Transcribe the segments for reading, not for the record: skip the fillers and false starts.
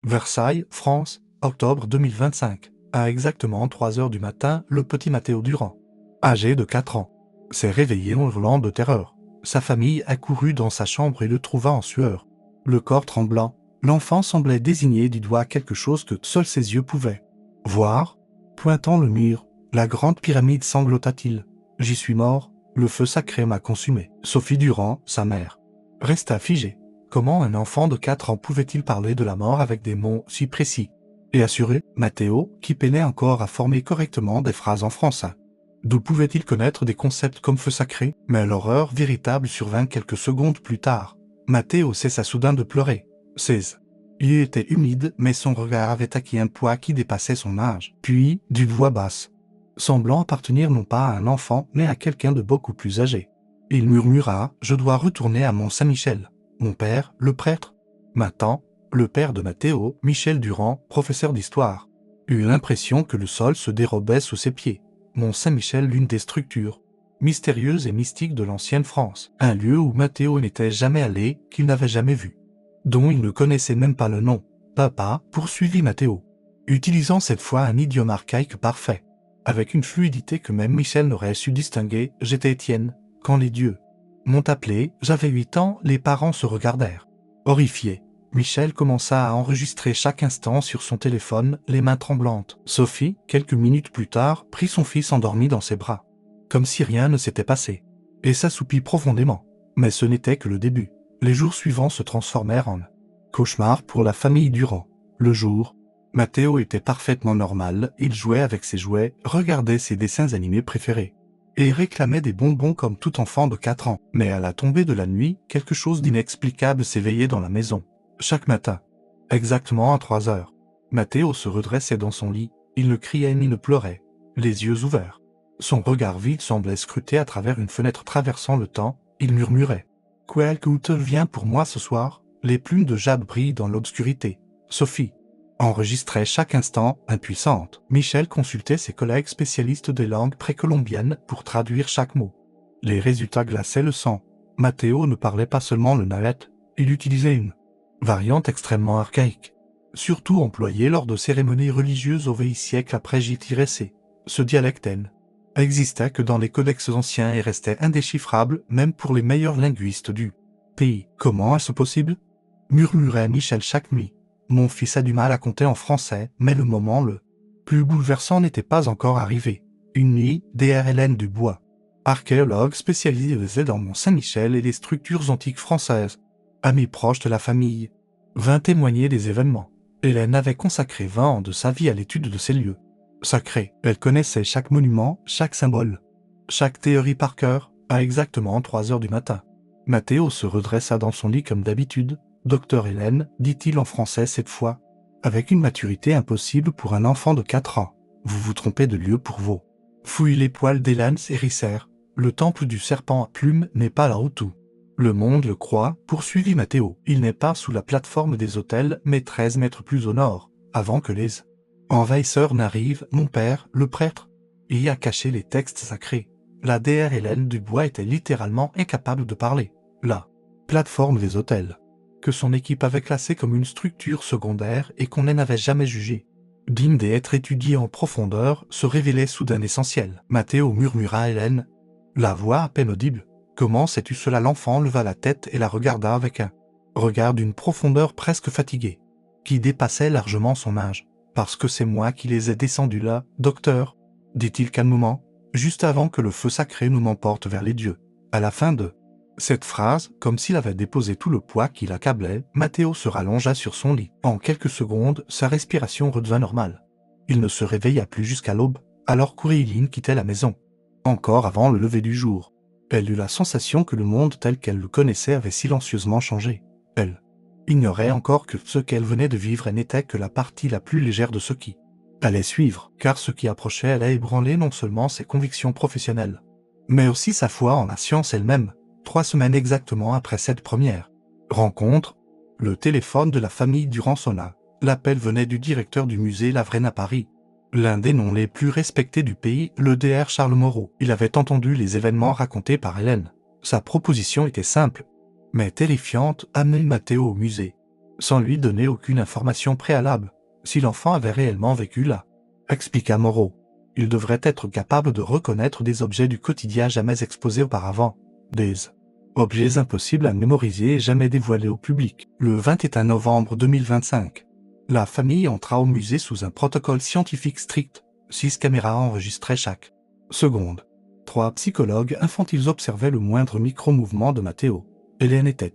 Versailles, France, octobre 2025. À exactement 3 heures du matin, le petit Matteo Durand, âgé de 4 ans, s'est réveillé en hurlant de terreur. Sa famille accourut dans sa chambre et le trouva en sueur. Le corps tremblant, l'enfant semblait désigner du doigt quelque chose que seuls ses yeux pouvaient voir. Pointant le mur, la grande pyramide sanglota-t-il. J'y suis mort, le feu sacré m'a consumé. Sophie Durand, sa mère, resta figée. Comment un enfant de 4 ans pouvait-il parler de la mort avec des mots si précis et assurés? Matteo, qui peinait encore à former correctement des phrases en français. D'où pouvait-il connaître des concepts comme feu sacré? Mais l'horreur véritable survint quelques secondes plus tard. Matteo cessa soudain de pleurer. Ses yeux étaient humides, mais son regard avait acquis un poids qui dépassait son âge. Puis, d'une voix basse, semblant appartenir non pas à un enfant, mais à quelqu'un de beaucoup plus âgé, il murmura « Je dois retourner à Mont-Saint-Michel. Mon père, le prêtre, m'attend. » Le père de Matteo, Michel Durand, professeur d'histoire, eut l'impression que le sol se dérobait sous ses pieds. Mont-Saint-Michel, l'une des structures mystérieuses et mystiques de l'ancienne France, un lieu où Matteo n'était jamais allé, qu'il n'avait jamais vu, dont il ne connaissait même pas le nom. Papa, poursuivit Matteo, utilisant cette fois un idiome archaïque parfait, avec une fluidité que même Michel n'aurait su distinguer. J'étais Étienne, quand les dieux m'ont appelé, j'avais 8 ans, les parents se regardèrent. Horrifiés, Michel commença à enregistrer chaque instant sur son téléphone, les mains tremblantes. Sophie, quelques minutes plus tard, prit son fils endormi dans ses bras, comme si rien ne s'était passé, et s'assoupit profondément. Mais ce n'était que le début. Les jours suivants se transformèrent en cauchemar pour la famille Durand. Le jour, Matteo était parfaitement normal, il jouait avec ses jouets, regardait ses dessins animés préférés, et réclamait des bonbons comme tout enfant de 4 ans. Mais à la tombée de la nuit, quelque chose d'inexplicable s'éveillait dans la maison. Chaque matin, exactement à 3 heures, Matteo se redressait dans son lit. Il ne criait ni ne pleurait, les yeux ouverts. Son regard vide semblait scruter à travers une fenêtre traversant le temps. Il murmurait « Quelqu'un vient pour moi ce soir ?» Les plumes de jade brillent dans l'obscurité. Sophie enregistrait chaque instant, impuissante. Michel consultait ses collègues spécialistes des langues précolombiennes pour traduire chaque mot. Les résultats glaçaient le sang. Matteo ne parlait pas seulement le nahuatl, il utilisait une variante extrêmement archaïque, surtout employée lors de cérémonies religieuses au XXe siècle après J-C. Ce dialecte n'existait que dans les codex anciens et restait indéchiffrable même pour les meilleurs linguistes du pays. Comment est-ce possible? Murmurait Michel chaque nuit. Mon fils a du mal à compter en français, mais le moment le plus bouleversant n'était pas encore arrivé. Une nuit, Dr. Dubois, archéologue spécialisé dans Mont-Saint-Michel et les structures antiques françaises, ami proche de la famille, vint témoigner des événements. Hélène avait consacré 20 ans de sa vie à l'étude de ces lieux sacrés. Elle connaissait chaque monument, chaque symbole, chaque théorie par cœur. À exactement 3 heures du matin, Matteo se redressa dans son lit comme d'habitude. « Docteur Hélène, dit-il en français cette fois, avec une maturité impossible pour un enfant de 4 ans. Vous vous trompez de lieu pour vos fouilles. » Les poils d'Hélène s'hérissèrent. Le temple du serpent à plumes n'est pas là où tout le monde le croit, poursuivit Matteo. Il n'est pas sous la plateforme des autels, mais 13 mètres plus au nord, avant que les envahisseurs n'arrivent. Mon père, le prêtre, y a caché les textes sacrés. La Dr. Hélène Dubois était littéralement incapable de parler. La plateforme des autels, que son équipe avait classée comme une structure secondaire et qu'on n'avait jamais jugée digne d'être étudiée en profondeur, se révélait soudain essentielle. Matteo murmura à Hélène, la voix à peine audible. Comment sais-tu cela? L'enfant leva la tête et la regarda avec un regard d'une profondeur presque fatiguée, qui dépassait largement son âge. Parce que c'est moi qui les ai descendus là, docteur, dit-il calmement, juste avant que le feu sacré nous m'emporte vers les dieux. À la fin de cette phrase, comme s'il avait déposé tout le poids qui l'accablait, Matteo se rallongea sur son lit. En quelques secondes, sa respiration redevint normale. Il ne se réveilla plus jusqu'à l'aube, alors qu'Auréline quittait la maison. Encore avant le lever du jour, elle eut la sensation que le monde tel qu'elle le connaissait avait silencieusement changé. Elle ignorait encore que ce qu'elle venait de vivre n'était que la partie la plus légère de ce qui allait suivre, car ce qui approchait allait ébranler non seulement ses convictions professionnelles, mais aussi sa foi en la science elle-même. 3 semaines exactement après cette première rencontre, le téléphone de la famille Durand sonna. L'appel venait du directeur du musée Lavraine à Paris, l'un des noms les plus respectés du pays, le Dr. Charles Moreau. Il avait entendu les événements racontés par Hélène. Sa proposition était simple, mais terrifiante, amener Matteo au musée. sans lui donner aucune information préalable, si l'enfant avait réellement vécu là. Expliqua Moreau. Il devrait être capable de reconnaître des objets du quotidien jamais exposés auparavant. Des objets impossibles à mémoriser et jamais dévoilés au public. Le 21 novembre 2025. La famille entra au musée sous un protocole scientifique strict. 6 caméras enregistraient chaque seconde. 3 psychologues infantiles observaient le moindre micro-mouvement de Matteo. Hélène était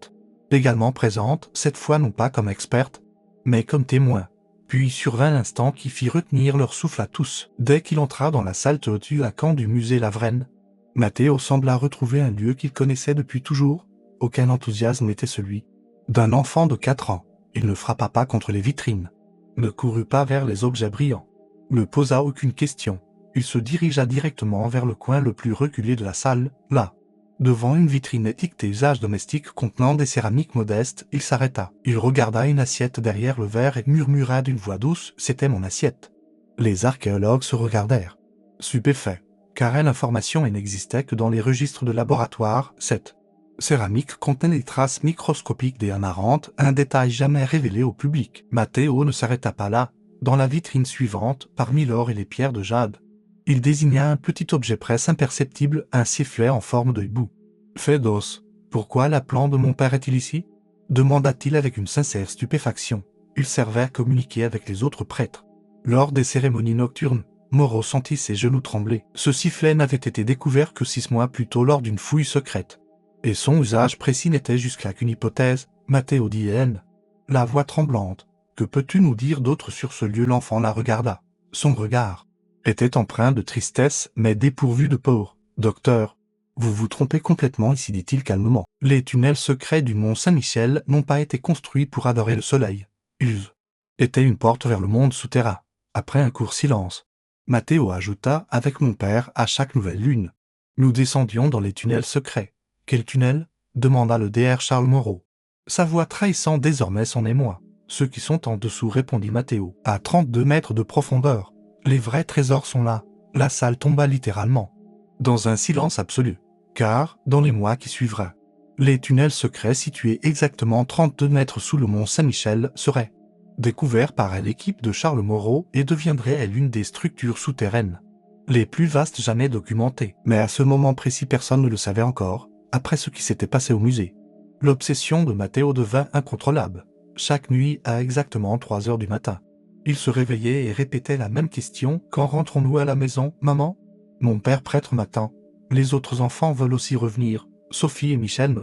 également présente, cette fois non pas comme experte, mais comme témoin. Puis survint l'instant qui fit retenir leur souffle à tous. Dès qu'il entra dans la salle Teotihuacan du musée Lavrennes, Matteo sembla retrouver un lieu qu'il connaissait depuis toujours. Aucun enthousiasme n'était celui d'un enfant de 4 ans. Il ne frappa pas contre les vitrines, ne courut pas vers les objets brillants, ne posa aucune question. Il se dirigea directement vers le coin le plus reculé de la salle, là. Devant une vitrine étiquetée usage domestique contenant des céramiques modestes, il s'arrêta. Il regarda une assiette derrière le verre et murmura d'une voix douce « C'était mon assiette ». Les archéologues se regardèrent, stupéfaits, car l'information n'existait que dans les registres de laboratoire. Cette céramique contenait des traces microscopiques des amarantes, un détail jamais révélé au public. Matteo ne s'arrêta pas là. Dans la vitrine suivante, parmi l'or et les pierres de jade, il désigna un petit objet presque imperceptible, un sifflet en forme de hibou. « Fédos, pourquoi la plante de mon père est-il ici ?» demanda-t-il avec une sincère stupéfaction. Il servait à communiquer avec les autres prêtres. Lors des cérémonies nocturnes, Moreau sentit ses genoux trembler. Ce sifflet n'avait été découvert que 6 mois plus tôt lors d'une fouille secrète. Et son usage précis n'était jusqu'à qu'une hypothèse. Matteo dit Hélène, la voix tremblante. Que peux-tu nous dire d'autre sur ce lieu? L'enfant la regarda. Son regard était empreint de tristesse, mais dépourvu de peur. Docteur, vous vous trompez complètement ici, dit-il calmement. Les tunnels secrets du mont Saint-Michel n'ont pas été construits pour adorer le soleil. Ils étaient une porte vers le monde souterrain. Après un court silence, Matteo ajouta, avec mon père, à chaque nouvelle lune, nous descendions dans les tunnels secrets. Quel tunnel? Demanda le Dr Charles Moreau, sa voix trahissant désormais son émoi. Ceux qui sont en dessous, répondit Matteo, à 32 mètres de profondeur. Les vrais trésors sont là. La salle tomba littéralement dans un silence absolu, car, dans les mois qui suivraient, les tunnels secrets situés exactement 32 mètres sous le mont Saint-Michel seraient découverts par l'équipe de Charles Moreau et deviendraient l'une des structures souterraines les plus vastes jamais documentées. Mais à ce moment précis, personne ne le savait encore, après ce qui s'était passé au musée. L'obsession de Matteo devint incontrôlable. Chaque nuit, à exactement 3 heures du matin, il se réveillait et répétait la même question. Quand rentrons-nous à la maison, maman? Mon père prêtre m'attend. Les autres enfants veulent aussi revenir. Sophie et Michel ne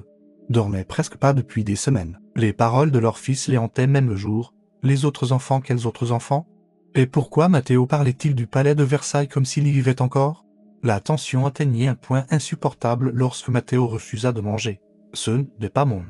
dormaient presque pas depuis des semaines. Les paroles de leur fils les hantaient même le jour. Les autres enfants, quels autres enfants? Et pourquoi Matteo parlait-il du palais de Versailles comme s'il y vivait encore? La tension atteignit un point insupportable lorsque Matteo refusa de manger. Ce n'est pas mon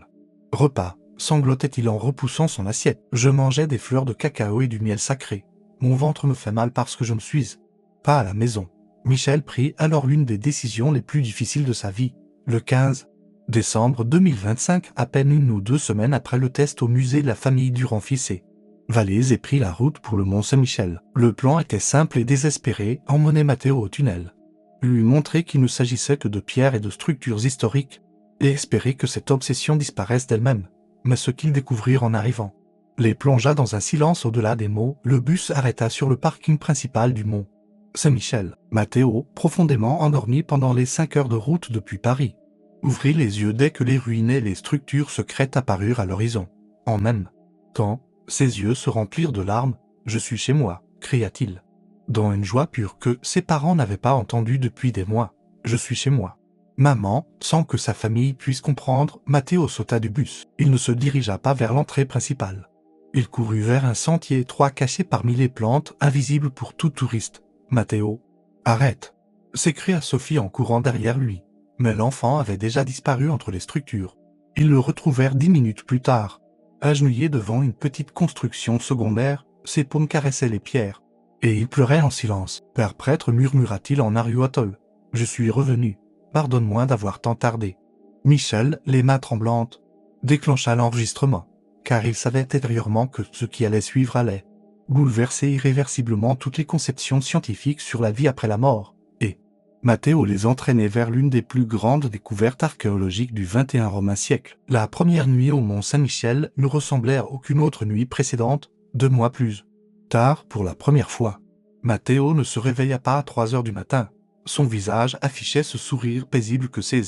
repas, sanglotait-il en repoussant son assiette. Je mangeais des fleurs de cacao et du miel sacré. Mon ventre me fait mal parce que je ne suis pas à la maison. Michel prit alors l'une des décisions les plus difficiles de sa vie. Le 15 décembre 2025, à peine 1 ou 2 semaines après le test au musée de la famille Durand-Fils et Vallée, et prit la route pour le mont Saint-Michel. Le plan était simple et désespéré, emmener Matteo au tunnel, lui montrer qu'il ne s'agissait que de pierres et de structures historiques, et espérer que cette obsession disparaisse d'elle-même. Mais ce qu'ils découvrirent en arrivant les plongea dans un silence au-delà des mots. Le bus arrêta sur le parking principal du mont Saint-Michel. Matteo, profondément endormi pendant les 5 heures de route depuis Paris, ouvrit les yeux dès que les ruines et les structures secrètes apparurent à l'horizon. En même temps, ses yeux se remplirent de larmes. « Je suis chez moi », cria-t-il, dans une joie pure que ses parents n'avaient pas entendue depuis des mois. « Je suis chez moi. » Maman, sans que sa famille puisse comprendre, Matteo sauta du bus. Il ne se dirigea pas vers l'entrée principale. Il courut vers un sentier étroit caché parmi les plantes, invisible pour tout touriste. « Matteo, arrête !» s'écria Sophie en courant derrière lui. Mais l'enfant avait déjà disparu entre les structures. Ils le retrouvèrent 10 minutes plus tard, agenouillé devant une petite construction secondaire. Ses paumes caressaient les pierres, et il pleurait en silence. « Père prêtre, murmura-t-il en ariotol, je suis revenu. Pardonne-moi d'avoir tant tardé. » Michel, les mains tremblantes, déclencha l'enregistrement, car il savait intérieurement que ce qui allait suivre allait bouleverser irréversiblement toutes les conceptions scientifiques sur la vie après la mort, et Matteo les entraînait vers l'une des plus grandes découvertes archéologiques du XXI Romain siècle. La première nuit au Mont Saint-Michel ne ressemblait à aucune autre nuit précédente, 2 mois plus tard, pour la première fois. Matteo ne se réveilla pas à 3 heures du matin. Son visage affichait ce sourire paisible que ses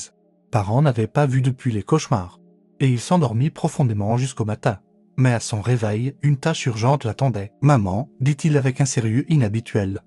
parents n'avaient pas vu depuis les cauchemars. Et il s'endormit profondément jusqu'au matin. Mais à son réveil, une tâche urgente l'attendait. « Maman, dit-il avec un sérieux inhabituel.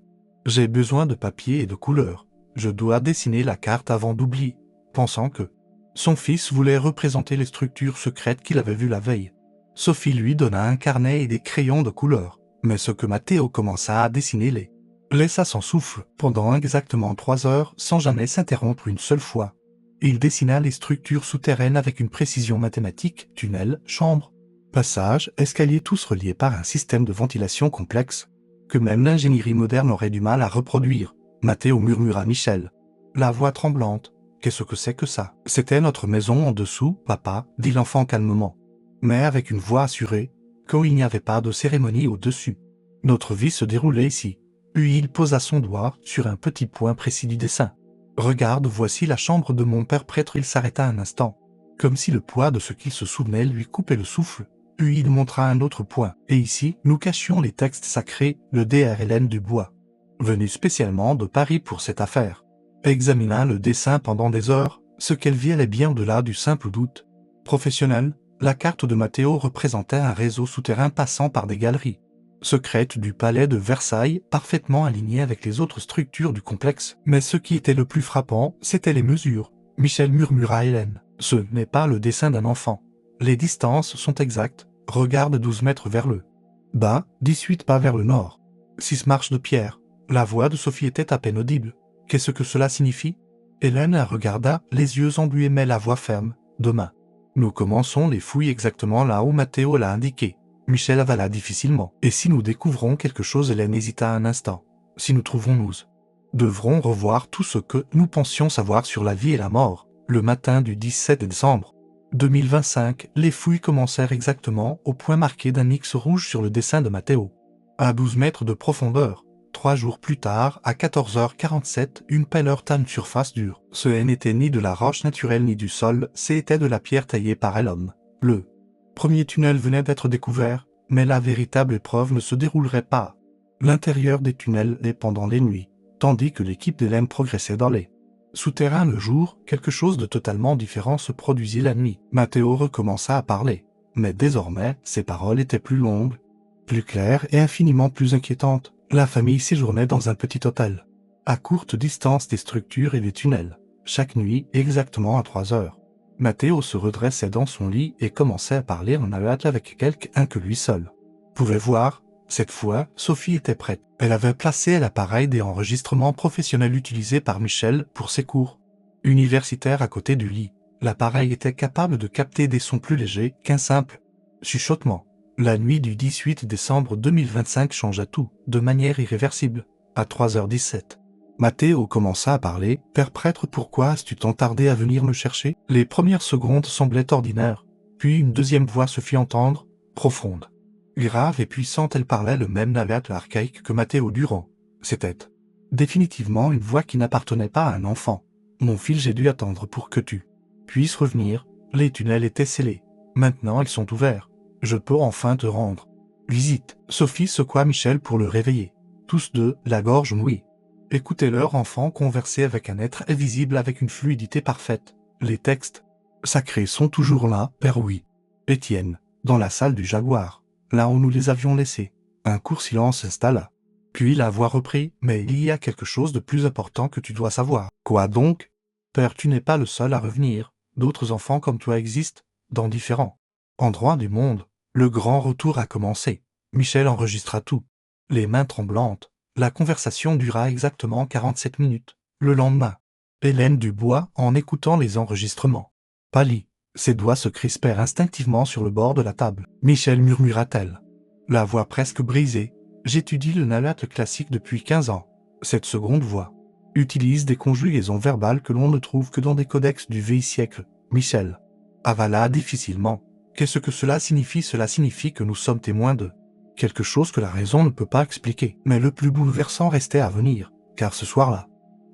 J'ai besoin de papier et de couleurs. Je dois dessiner la carte avant d'oublier. » Pensant que son fils voulait représenter les structures secrètes qu'il avait vues la veille. Sophie lui donna un carnet et des crayons de couleur. Mais ce que Matteo commença à dessiner laissa son souffle pendant exactement 3 heures sans jamais s'interrompre une seule fois. Il dessina les structures souterraines avec une précision mathématique, tunnels, chambres, passages, escaliers, tous reliés par un système de ventilation complexe que même l'ingénierie moderne aurait du mal à reproduire. Matteo murmura à Michel, la voix tremblante. « Qu'est-ce que c'est que ça ?»« C'était notre maison en dessous, papa, » dit l'enfant calmement, mais avec une voix assurée, qu'il n'y avait pas de cérémonie au-dessus. Notre vie se déroulait ici. Puis il posa son doigt sur un petit point précis du dessin. « Regarde, voici la chambre de mon père prêtre. » Il s'arrêta un instant, comme si le poids de ce qu'il se souvenait lui coupait le souffle. Puis il montra un autre point. « Et ici, nous cachions les textes sacrés, le DRLN du bois, venu spécialement de Paris pour cette affaire. » Examina le dessin pendant des heures, ce qu'elle vit allait bien au-delà du simple doute professionnel. La carte de Matteo représentait un réseau souterrain passant par des galeries secrètes du palais de Versailles, parfaitement alignées avec les autres structures du complexe. Mais ce qui était le plus frappant, c'étaient les mesures. Michel murmura à Hélène. « Ce n'est pas le dessin d'un enfant. Les distances sont exactes. Regarde 12 mètres vers le bas, 18 pas vers le nord. 6 marches de pierre. » La voix de Sophie était à peine audible. « Qu'est-ce que cela signifie ?» Hélène la regarda, les yeux embués, mais la voix ferme. « Demain, nous commençons les fouilles exactement là où Matteo l'a indiqué. » Michel avala difficilement. « Et si nous découvrons quelque chose ?» Hélène hésita un instant. « Si nous trouvons, nous devrons revoir tout ce que nous pensions savoir sur la vie et la mort. » Le matin du 17 décembre 2025, les fouilles commencèrent exactement au point marqué d'un X rouge sur le dessin de Matteo. À 12 mètres de profondeur. 3 jours plus tard, à 14h47, une pâleur tane surface dure. Ce n'était ni de la roche naturelle ni du sol, c'était de la pierre taillée par l'homme. Le premier tunnel venait d'être découvert, mais la véritable épreuve ne se déroulerait pas l'intérieur des tunnels et pendant les nuits, tandis que l'équipe d'Hélène progressait dans les souterrains le jour, quelque chose de totalement différent se produisit la nuit. Matteo recommença à parler, mais désormais, ses paroles étaient plus longues, plus claires et infiniment plus inquiétantes. La famille séjournait dans un petit hôtel, à courte distance des structures et des tunnels, chaque nuit exactement à 3 heures. Matteo se redressait dans son lit et commençait à parler en nahuatl avec quelqu'un que lui seul pouvait voir. Cette fois, Sophie était prête. Elle avait placé l'appareil d'enregistrement professionnel utilisé par Michel pour ses cours universitaires à côté du lit. L'appareil était capable de capter des sons plus légers qu'un simple chuchotement. La nuit du 18 décembre 2025 changea tout, de manière irréversible. À 3h17, Matteo commença à parler. « Père prêtre, pourquoi as-tu tant tardé à venir me chercher ?» Les premières secondes semblaient ordinaires, puis une deuxième voix se fit entendre, profonde, grave et puissante. Elle parlait le même nahuatl archaïque que Matteo Durand. C'était définitivement une voix qui n'appartenait pas à un enfant. « Mon fils, j'ai dû attendre pour que tu puisses revenir. Les tunnels étaient scellés. Maintenant ils sont ouverts. Je peux enfin te rendre visite. » Sophie secoua Michel pour le réveiller. Tous deux, la gorge mouillée, écoutaient leur enfant converser avec un être invisible avec une fluidité parfaite. « Les textes sacrés sont toujours là, père. » Oui. Étienne, dans la salle du Jaguar, là où nous les avions laissés. Un court silence s'installa. Puis la voix reprit. « Mais il y a quelque chose de plus important que tu dois savoir. » « Quoi donc ? » « Père, tu n'es pas le seul à revenir. D'autres enfants comme toi existent, dans différents endroits du monde. Le grand retour a commencé. » Michel enregistra tout, les mains tremblantes. La conversation dura exactement 47 minutes. Le lendemain, Hélène Dubois, en écoutant les enregistrements, pâlit. Ses doigts se crispèrent instinctivement sur le bord de la table. « Michel, murmura-t-elle, la voix presque brisée, j'étudie le nahuatl classique depuis 15 ans. Cette seconde voix utilise des conjugaisons verbales que l'on ne trouve que dans des codex du vieil siècle. » Michel avala difficilement. « Qu'est-ce que cela signifie ? » Cela signifie que nous sommes témoins de quelque chose que la raison ne peut pas expliquer. Mais le plus bouleversant restait à venir, car ce soir-là,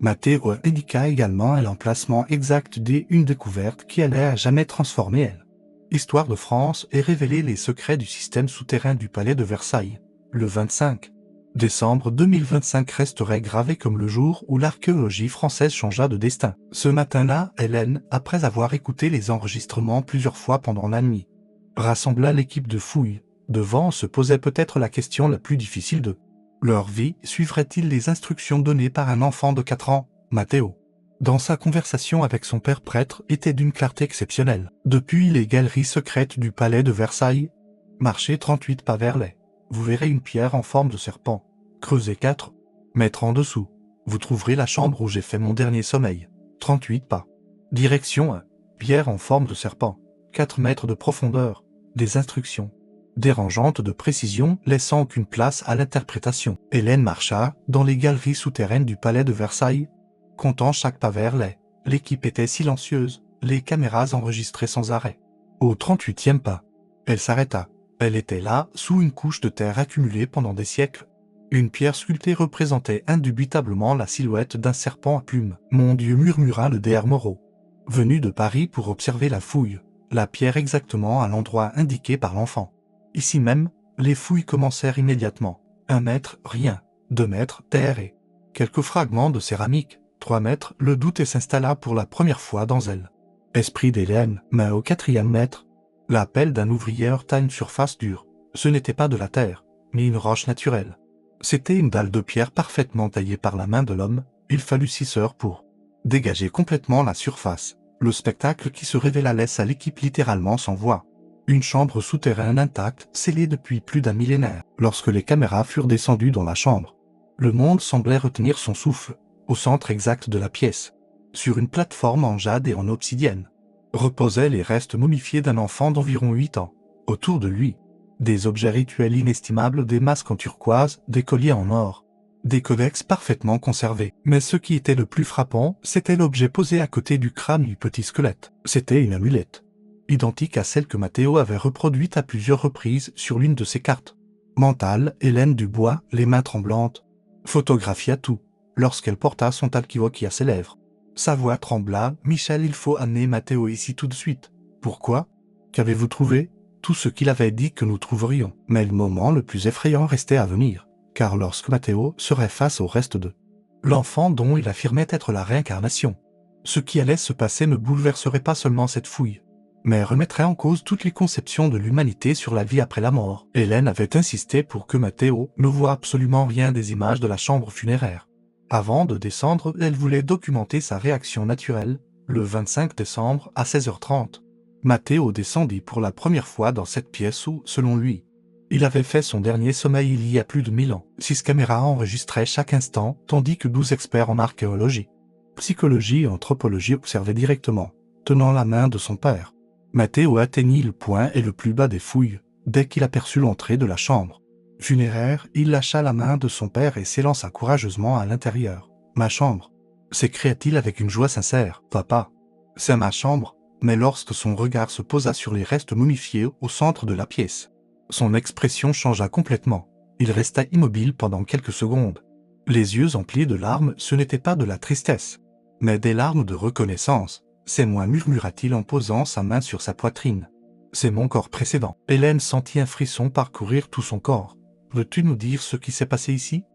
Matteo indiqua également l'emplacement exact d'une découverte qui allait à jamais transformer elle. Histoire de France et révéler les secrets du système souterrain du palais de Versailles. Le 25 décembre 2025 resterait gravé comme le jour où l'archéologie française changea de destin. Ce matin-là, Hélène, après avoir écouté les enregistrements plusieurs fois pendant la nuit, rassembla l'équipe de fouilles. Devant se posait peut-être la question la plus difficile de leur vie, suivrait-il les instructions données par un enfant de 4 ans, Matteo? Dans sa conversation avec son père prêtre était d'une clarté exceptionnelle. Depuis les galeries secrètes du palais de Versailles, marchez 38 pas vers les. Vous verrez une pierre en forme de serpent. Creusez 4 mètres en dessous. Vous trouverez la chambre où j'ai fait mon dernier sommeil. 38 pas. Direction 1. Pierre en forme de serpent. 4 mètres de profondeur. Des instructions dérangeantes de précision, laissant aucune place à l'interprétation. Hélène marcha dans les galeries souterraines du palais de Versailles, comptant chaque pas vers les. L'équipe était silencieuse, les caméras enregistraient sans arrêt. Au 38e pas, elle s'arrêta. Elle était là, sous une couche de terre accumulée pendant des siècles. Une pierre sculptée représentait indubitablement la silhouette d'un serpent à plumes. « Mon Dieu » murmura le DR Moreau, venu de Paris pour observer la fouille, la pierre exactement à l'endroit indiqué par l'enfant. Ici même, les fouilles commencèrent immédiatement. 1 mètre, rien. 2 mètres, terre et quelques fragments de céramique. 3 mètres, le doute s'installa pour la première fois dans elle. Esprit d'Hélène, mais au 4e mètre, la pelle d'un ouvrier heurta une surface dure. Ce n'était pas de la terre, mais une roche naturelle. C'était une dalle de pierre parfaitement taillée par la main de l'homme. Il fallut 6 heures pour dégager complètement la surface. Le spectacle qui se révéla laisse à l'équipe littéralement sans voix. Une chambre souterraine intacte, scellée depuis plus d'un millénaire. Lorsque les caméras furent descendues dans la chambre, le monde semblait retenir son souffle. Au centre exact de la pièce, sur une plateforme en jade et en obsidienne, reposaient les restes momifiés d'un enfant d'environ 8 ans. Autour de lui, des objets rituels inestimables, des masques en turquoise, des colliers en or, des codex parfaitement conservés. Mais ce qui était le plus frappant, c'était l'objet posé à côté du crâne du petit squelette. C'était une amulette, identique à celle que Matteo avait reproduite à plusieurs reprises sur l'une de ses cartes mentales. Hélène Dubois, les mains tremblantes, photographia tout, lorsqu'elle porta son talkiwaki à ses lèvres. Sa voix trembla. « Michel, il faut amener Matteo ici tout de suite. » « Pourquoi ? Qu'avez-vous trouvé ?» Tout ce qu'il avait dit que nous trouverions. Mais le moment le plus effrayant restait à venir, car lorsque Matteo serait face au reste de l'enfant dont il affirmait être la réincarnation, ce qui allait se passer ne bouleverserait pas seulement cette fouille, mais remettrait en cause toutes les conceptions de l'humanité sur la vie après la mort. Hélène avait insisté pour que Matteo ne voie absolument rien des images de la chambre funéraire. Avant de descendre, elle voulait documenter sa réaction naturelle. Le 25 décembre, à 16h30, Matteo descendit pour la première fois dans cette pièce où, selon lui, il avait fait son dernier sommeil il y a plus de 1000 ans. 6 caméras enregistraient chaque instant, tandis que 12 experts en archéologie, psychologie et anthropologie observaient directement, tenant la main de son père. Matteo atteignit le point et le plus bas des fouilles, dès qu'il aperçut l'entrée de la chambre funéraire. Il lâcha la main de son père et s'élança courageusement à l'intérieur. « Ma chambre !» s'écria-t-il avec une joie sincère. « Papa, c'est ma chambre !» Mais lorsque son regard se posa sur les restes momifiés au centre de la pièce, son expression changea complètement. Il resta immobile pendant quelques secondes. Les yeux emplis de larmes. Ce n'était pas de la tristesse, mais des larmes de reconnaissance. « C'est moi » murmura-t-il en posant sa main sur sa poitrine. « C'est mon corps précédent. » Hélène sentit un frisson parcourir tout son corps. « Veux-tu nous dire ce qui s'est passé ici ?»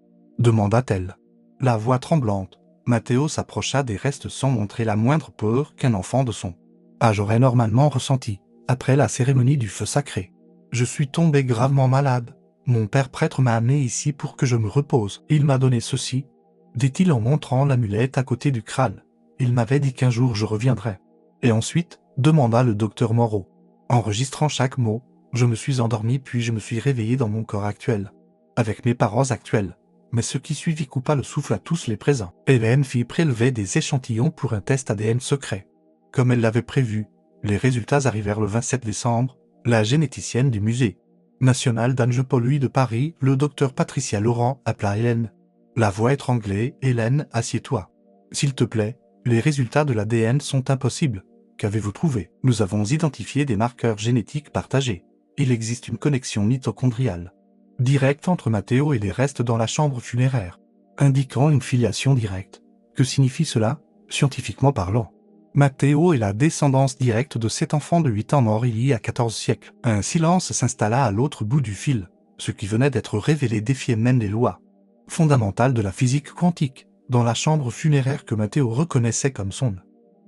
demanda-t-elle. La voix tremblante, Matteo s'approcha des restes sans montrer la moindre peur qu'un enfant de son âge aurait normalement ressenti après la cérémonie du feu sacré. « Je suis tombé gravement malade. Mon père prêtre m'a amené ici pour que je me repose. Il m'a donné ceci, dit-il en montrant l'amulette à côté du crâne. Il m'avait dit qu'un jour je reviendrais. Et ensuite, demanda le docteur Moreau, enregistrant chaque mot. Je me suis endormi puis je me suis réveillé dans mon corps actuel, avec mes parents actuels. Mais ce qui suivit coupa le souffle à tous les présents. Hélène fit prélever des échantillons pour un test ADN secret. Comme elle l'avait prévu, les résultats arrivèrent le 27 décembre. La généticienne du musée national d'anthropologie de Paris, le docteur Patricia Laurent, appela Hélène. La voix étranglée. « Hélène, assieds-toi. S'il te plaît, les résultats de l'ADN sont impossibles. Qu'avez-vous trouvé ? Nous avons identifié des marqueurs génétiques partagés. Il existe une connexion mitochondriale directe entre Matteo et les restes dans la chambre funéraire, indiquant une filiation directe. Que signifie cela, scientifiquement parlant? Matteo est la descendance directe de cet enfant de 8 ans mort il y a 14 siècles. Un silence s'installa à l'autre bout du fil. Ce qui venait d'être révélé défiait même les lois fondamentales de la physique quantique, dans la chambre funéraire que Matteo reconnaissait comme son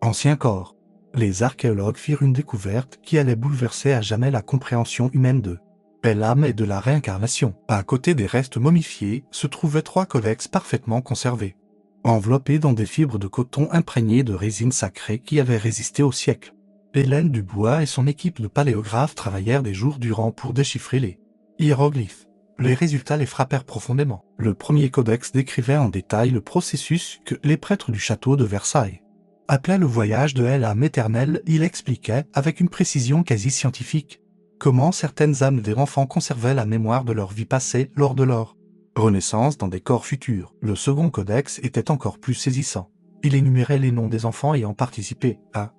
ancien corps. Les archéologues firent une découverte qui allait bouleverser à jamais la compréhension humaine de l'âme et de la réincarnation. À côté des restes momifiés se trouvaient 3 codex parfaitement conservés, enveloppés dans des fibres de coton imprégnées de résine sacrée qui avaient résisté au siècle. Hélène Dubois et son équipe de paléographes travaillèrent des jours durant pour déchiffrer les hiéroglyphes. Les résultats les frappèrent profondément. Le premier codex décrivait en détail le processus que les prêtres du château de Versailles appelaient le voyage de l'âme éternelle. Il expliquait, avec une précision quasi scientifique, comment certaines âmes des enfants conservaient la mémoire de leur vie passée lors de leur renaissance dans des corps futurs. Le second codex était encore plus saisissant. Il énumérait les noms des enfants ayant participé à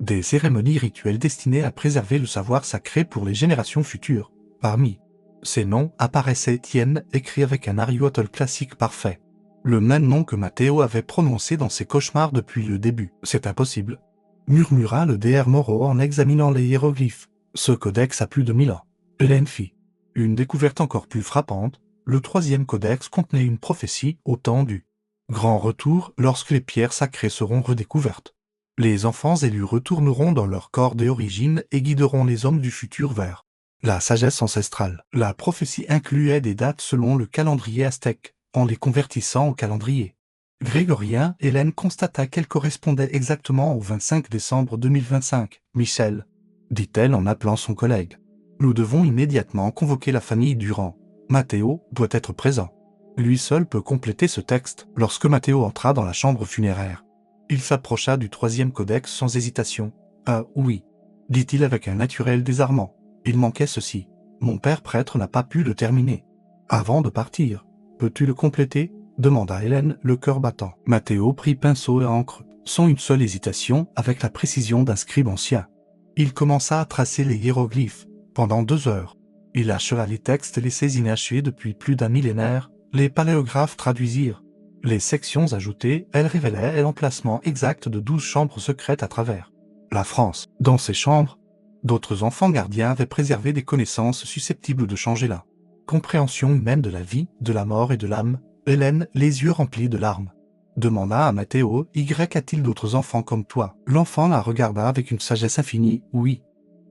des cérémonies rituelles destinées à préserver le savoir sacré pour les générations futures. Parmi ces noms apparaissait Étienne, écrit avec un ariotole classique parfait. Le même nom que Matteo avait prononcé dans ses cauchemars depuis le début. « C'est impossible », murmura le DR Moreau en examinant les hiéroglyphes. Ce codex a plus de 1000 ans. Hélène fit une découverte encore plus frappante. Le troisième codex contenait une prophétie au temps du grand retour lorsque les pierres sacrées seront redécouvertes. Les enfants élus retourneront dans leur corps d'origine et guideront les hommes du futur vers la sagesse ancestrale. La prophétie incluait des dates selon le calendrier aztèque. En les convertissant au calendrier grégorien, Hélène constata qu'elle correspondait exactement au 25 décembre 2025. « Michel », dit-elle en appelant son collègue, « nous devons immédiatement convoquer la famille Durand. Matteo doit être présent. Lui seul peut compléter ce texte. » Lorsque Matteo entra dans la chambre funéraire, il s'approcha du troisième codex sans hésitation. « Ah oui », dit-il avec un naturel désarmant. « Il manquait ceci. Mon père prêtre n'a pas pu le terminer. Avant de partir, peux-tu le compléter ?» demanda Hélène, le cœur battant. Matteo prit pinceau et encre, sans une seule hésitation, avec la précision d'un scribe ancien. Il commença à tracer les hiéroglyphes. Pendant 2 heures, il acheva les textes laissés inachevés depuis plus d'un millénaire. Les paléographes traduisirent les sections ajoutées. Elles révélaient l'emplacement exact de 12 chambres secrètes à travers la France. Dans ces chambres, d'autres enfants gardiens avaient préservé des connaissances susceptibles de changer la compréhension humaine de la vie, de la mort et de l'âme. Hélène, les yeux remplis de larmes, demanda à Matteo, « Y a-t-il d'autres enfants comme toi ?» L'enfant la regarda avec une sagesse infinie. « Oui,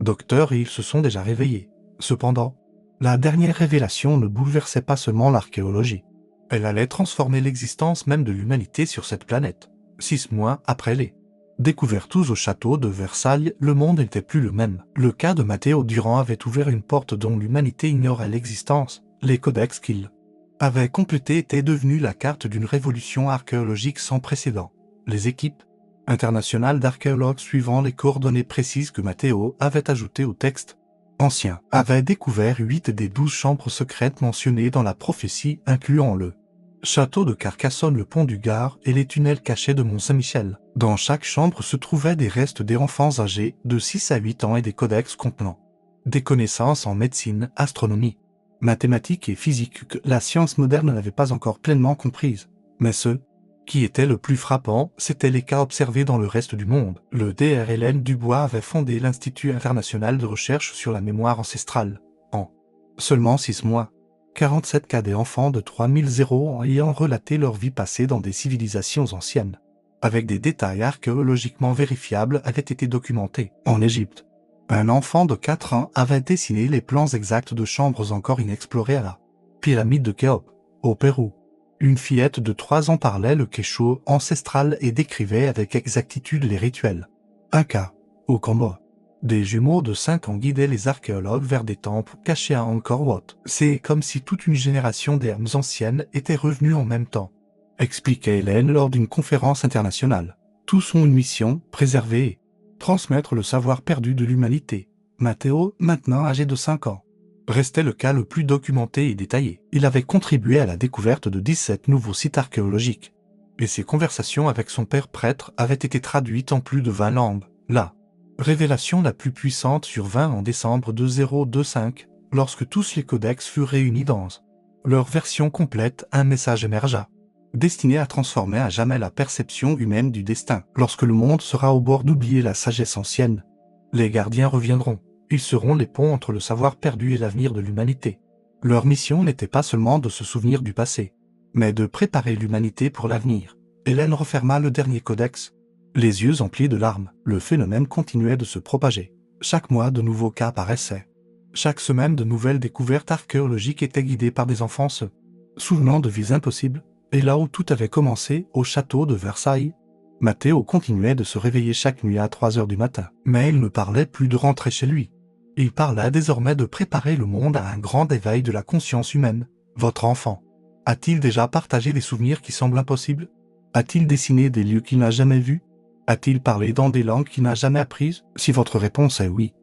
docteur, et ils se sont déjà réveillés. » Cependant, la dernière révélation ne bouleversait pas seulement l'archéologie. Elle allait transformer l'existence même de l'humanité sur cette planète. 6 mois après les découvertes au château de Versailles, le monde n'était plus le même. Le cas de Matteo Durand avait ouvert une porte dont l'humanité ignorait l'existence. Les codex qu'il avait complétés étaient devenus la carte d'une révolution archéologique sans précédent. Les équipes internationales d'archéologues suivant les coordonnées précises que Matteo avait ajoutées au texte ancien avaient découvert 8 des 12 chambres secrètes mentionnées dans la prophétie, incluant le château de Carcassonne, le pont du Gard et les tunnels cachés de Mont-Saint-Michel. Dans chaque chambre se trouvaient des restes des enfants âgés de 6 à 8 ans et des codex contenant des connaissances en médecine, astronomie, mathématiques et physique que la science moderne n'avait pas encore pleinement comprises. Mais ce qui était le plus frappant, c'étaient les cas observés dans le reste du monde. Le Dr Hélène Dubois avait fondé l'Institut international de recherche sur la mémoire ancestrale. En seulement 6 mois, 47 cas des enfants de 3000 ans ayant relaté leur vie passée dans des civilisations anciennes, avec des détails archéologiquement vérifiables, avaient été documentés. En Égypte, un enfant de 4 ans avait dessiné les plans exacts de chambres encore inexplorées à la pyramide de Khéops, au Pérou. Une fillette de 3 ans parlait le quechua ancestral et décrivait avec exactitude les rituels. Un cas, au Cambodge, des jumeaux de 5 ans guidaient les archéologues vers des temples cachés à Angkor Wat. C'est comme si toute une génération d'âmes anciennes était revenue en même temps, expliquait Hélène lors d'une conférence internationale. Tous ont une mission, préserver et transmettre le savoir perdu de l'humanité. Matteo, maintenant âgé de 5 ans, restait le cas le plus documenté et détaillé. Il avait contribué à la découverte de 17 nouveaux sites archéologiques, et ses conversations avec son père prêtre avaient été traduites en plus de 20 langues. La révélation la plus puissante sur 20 en décembre 2025, lorsque tous les codex furent réunis dans leur version complète, un message émergea. destiné à transformer à jamais la perception humaine du destin. Lorsque le monde sera au bord d'oublier la sagesse ancienne, les gardiens reviendront. Ils seront les ponts entre le savoir perdu et l'avenir de l'humanité. Leur mission n'était pas seulement de se souvenir du passé, mais de préparer l'humanité pour l'avenir. Hélène referma le dernier codex, les yeux emplis de larmes. Le phénomène continuait de se propager. Chaque mois, de nouveaux cas apparaissaient. Chaque semaine, de nouvelles découvertes archéologiques étaient guidées par des enfants se souvenant de vies impossibles. Et là où tout avait commencé, au château de Versailles, Mathéo continuait de se réveiller chaque nuit à 3 heures du matin. Mais il ne parlait plus de rentrer chez lui. Il parlait désormais de préparer le monde à un grand éveil de la conscience humaine. Votre enfant a-t-il déjà partagé des souvenirs qui semblent impossibles? A-t-il dessiné des lieux qu'il n'a jamais vus? A-t-il parlé dans des langues qu'il n'a jamais apprises? Si votre réponse est oui,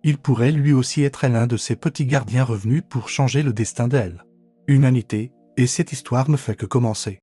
il pourrait lui aussi être l'un de ces petits gardiens revenus pour changer le destin d'elle. Humanité, et cette histoire ne fait que commencer.